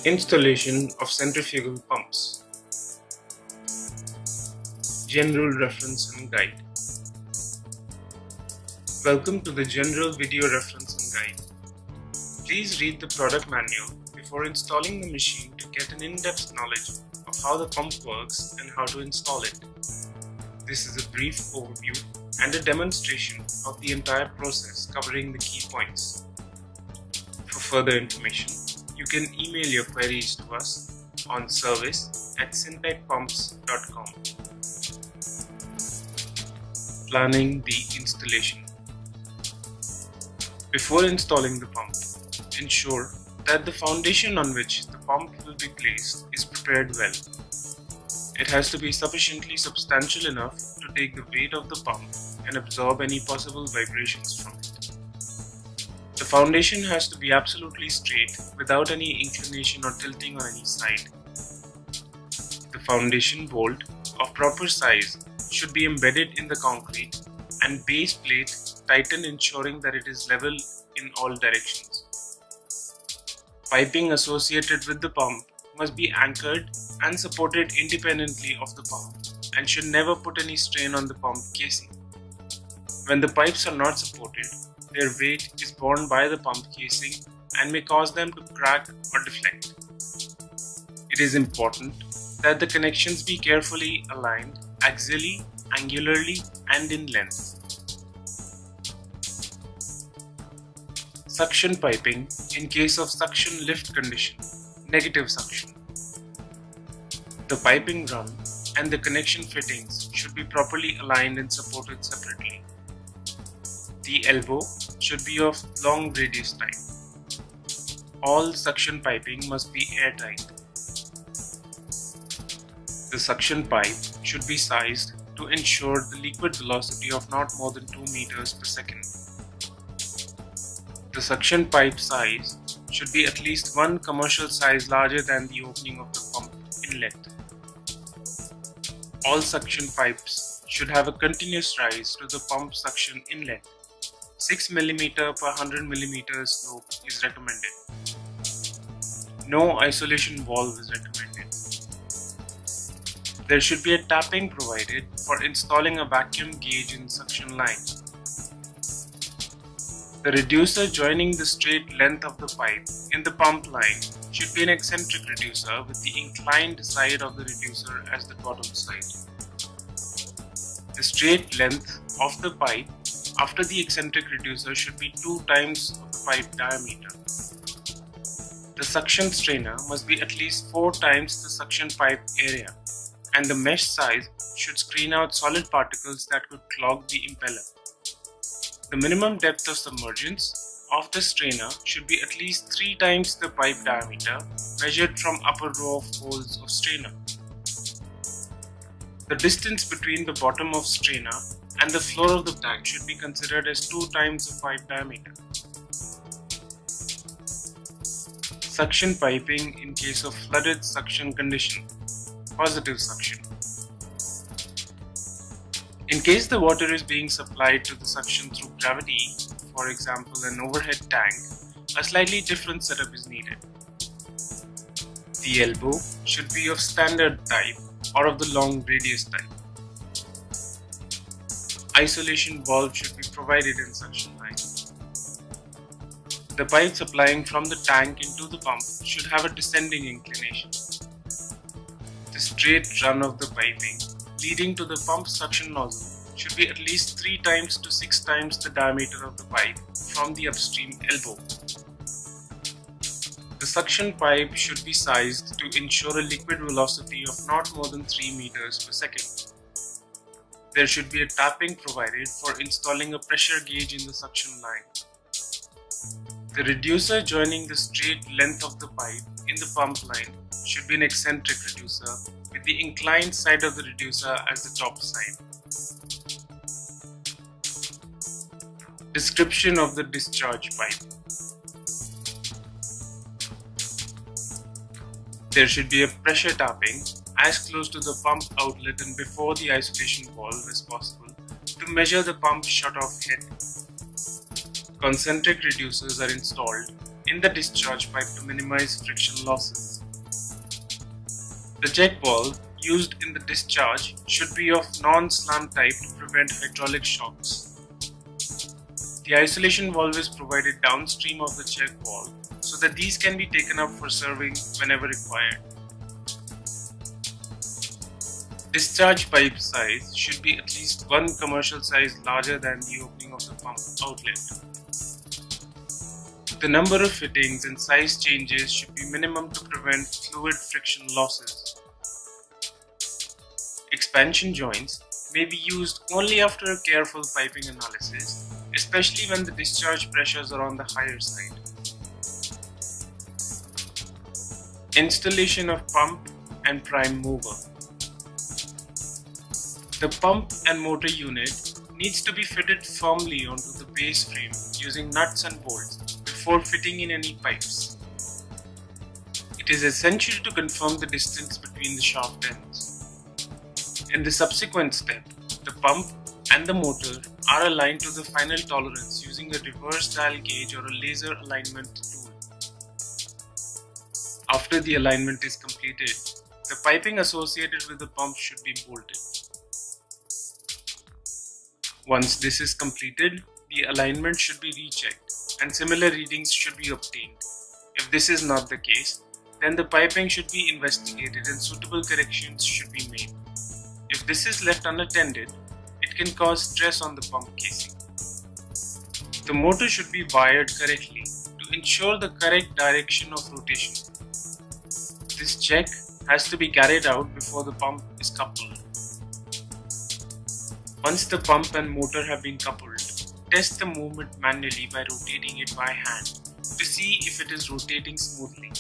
Installation of centrifugal pumps. General reference and guide. Welcome to the general video reference and guide. Please read the product manual before installing the machine to get an in-depth knowledge of how the pump works and how to install it. This is a brief overview and a demonstration of the entire process covering the key points. For further information, you can email your queries to us on service@syntechpumps.com. Planning the installation. Before installing the pump, ensure that the foundation on which the pump will be placed is prepared well. It has to be sufficiently substantial enough to take the weight of the pump and absorb any possible vibrations from it. The foundation has to be absolutely straight without any inclination or tilting on any side. The foundation bolt of proper size should be embedded in the concrete and base plate tightened, ensuring that it is level in all directions. Piping associated with the pump must be anchored and supported independently of the pump and should never put any strain on the pump casing. When the pipes are not supported, their weight is borne by the pump casing and may cause them to crack or deflect. It is important that the connections be carefully aligned axially, angularly, and in length. Suction piping in case of suction lift condition, negative suction. The piping run and the connection fittings should be properly aligned and supported separately. The elbow should be of long radius type. All suction piping must be airtight. The suction pipe should be sized to ensure the liquid velocity of not more than 2 meters per second. The suction pipe size should be at least one commercial size larger than the opening of the pump inlet. All suction pipes should have a continuous rise to the pump suction inlet. 6 mm per 100 mm slope is recommended. No isolation valve is recommended. There should be a tapping provided for installing a vacuum gauge in suction line. The reducer joining the straight length of the pipe in the pump line should be an eccentric reducer with the inclined side of the reducer as the bottom side. The straight length of the pipe after the eccentric reducer should be 2 times of the pipe diameter. The suction strainer must be at least 4 times the suction pipe area, and the mesh size should screen out solid particles that could clog the impeller. The minimum depth of submergence of the strainer should be at least 3 times the pipe diameter measured from upper row of holes of strainer. The distance between the bottom of strainer and the floor of the tank should be considered as 2 times the pipe diameter. Suction piping in case of flooded suction condition, positive suction. In case the water is being supplied to the suction through gravity, for example an overhead tank, a slightly different setup is needed. The elbow should be of standard type or of the long radius type. Isolation valve should be provided in suction line. The pipe supplying from the tank into the pump should have a descending inclination. The straight run of the piping leading to the pump suction nozzle should be at least 3 times to 6 times the diameter of the pipe from the upstream elbow. The suction pipe should be sized to ensure a liquid velocity of not more than 3 meters per second. There should be a tapping provided for installing a pressure gauge in the suction line. The reducer joining the straight length of the pipe in the pump line should be an eccentric reducer with the inclined side of the reducer as the top side. Description of the discharge pipe. There should be a pressure tapping as close to the pump outlet and before the isolation valve as possible to measure the pump shut-off head. Concentric reducers are installed in the discharge pipe to minimize friction losses. The check valve used in the discharge should be of non-slant type to prevent hydraulic shocks. The isolation valve is provided downstream of the check valve so that these can be taken up for serving whenever required. Discharge pipe size should be at least one commercial size larger than the opening of the pump outlet. The number of fittings and size changes should be minimum to prevent fluid friction losses. Expansion joints may be used only after a careful piping analysis, especially when the discharge pressures are on the higher side. Installation of pump and prime mover. The pump and motor unit needs to be fitted firmly onto the base frame using nuts and bolts before fitting in any pipes. It is essential to confirm the distance between the shaft ends. In the subsequent step, the pump and the motor are aligned to the final tolerance using a reverse dial gauge or a laser alignment tool. After the alignment is completed, the piping associated with the pump should be bolted. Once this is completed, the alignment should be rechecked and similar readings should be obtained. If this is not the case, then the piping should be investigated and suitable corrections should be made. If this is left unattended, it can cause stress on the pump casing. The motor should be wired correctly to ensure the correct direction of rotation. This check has to be carried out before the pump is coupled. Once the pump and motor have been coupled, test the movement manually by rotating it by hand to see if it is rotating smoothly.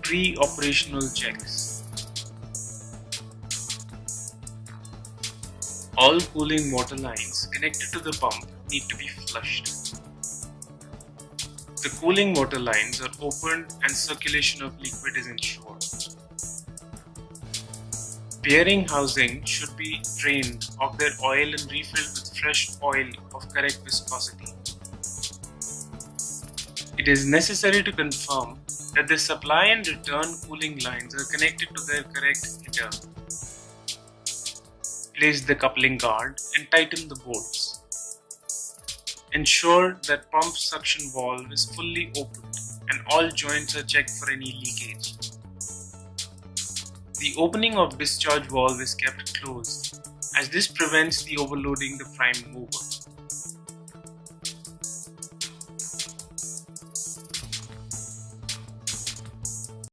Pre-operational checks. All cooling water lines connected to the pump need to be flushed. The cooling water lines are opened and circulation of liquid is ensured. Bearing housing should be drained of their oil and refilled with fresh oil of correct viscosity. It is necessary to confirm that the supply and return cooling lines are connected to their correct header. Place the coupling guard and tighten the bolts. Ensure that pump suction valve is fully opened and all joints are checked for any leakage. The opening of discharge valve is kept closed as this prevents the overloading the prime mover.